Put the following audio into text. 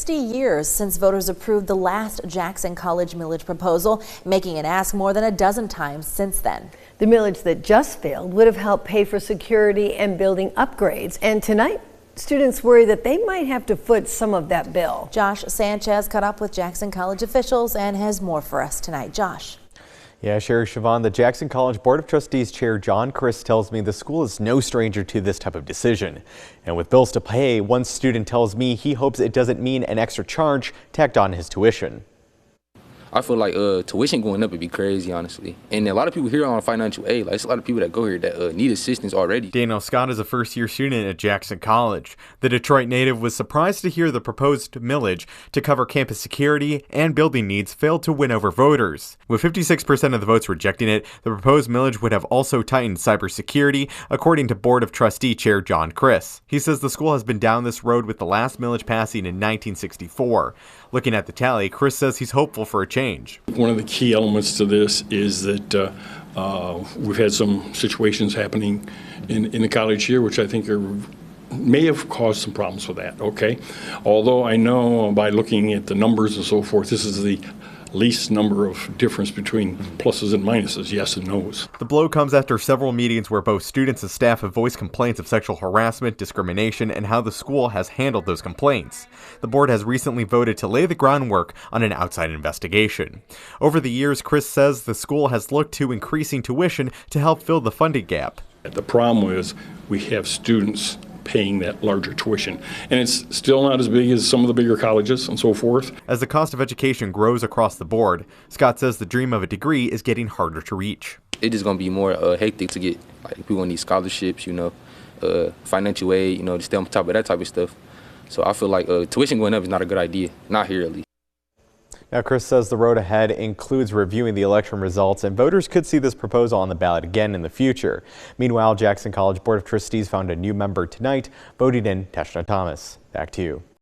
60 years since voters approved the last Jackson College millage proposal, making it ask more than a dozen times since then. The millage that just failed would have helped pay for security and building upgrades. And tonight, students worry that they might have to foot some of that bill. Josh Sanchez caught up with Jackson College officials and has more for us tonight. Josh. Yeah, Sherry Siobhan, the Jackson College Board of Trustees Chair John Criss tells me the school is no stranger to this type of decision. And with bills to pay, one student tells me he hopes it doesn't mean an extra charge tacked on his tuition. I feel like tuition going up would be crazy, honestly. And a lot of people here are on financial aid. Like, it's a lot of people that go here that need assistance already. Daniel Scott is a first-year student at Jackson College. The Detroit native was surprised to hear the proposed millage to cover campus security and building needs failed to win over voters. With 56% of the votes rejecting it, the proposed millage would have also tightened cybersecurity, according to Board of Trustee Chair John Criss. He says the school has been down this road with the last millage passing in 1964. Looking at the tally, Criss says he's hopeful for a change. One of the key elements to this is that we've had some situations happening in the college here, which I think may have caused some problems with that, okay? Although I know by looking at the numbers and so forth, this is the least number of difference between pluses and minuses, yes and no's. The blow comes after several meetings where both students and staff have voiced complaints of sexual harassment, discrimination, and how the school has handled those complaints. The board has recently voted to lay the groundwork on an outside investigation. Over the years, Criss says the school has looked to increasing tuition to help fill the funding gap. The problem is we have students paying that larger tuition. And it's still not as big as some of the bigger colleges and so forth. As the cost of education grows across the board, Scott says the dream of a degree is getting harder to reach. It is going to be more hectic to get, like, people need scholarships, financial aid, to stay on top of that type of stuff. So I feel like tuition going up is not a good idea, not here at least. Now, Criss says the road ahead includes reviewing the election results, and voters could see this proposal on the ballot again in the future. Meanwhile, Jackson College Board of Trustees found a new member tonight, voting in Teshna Thomas. Back to you.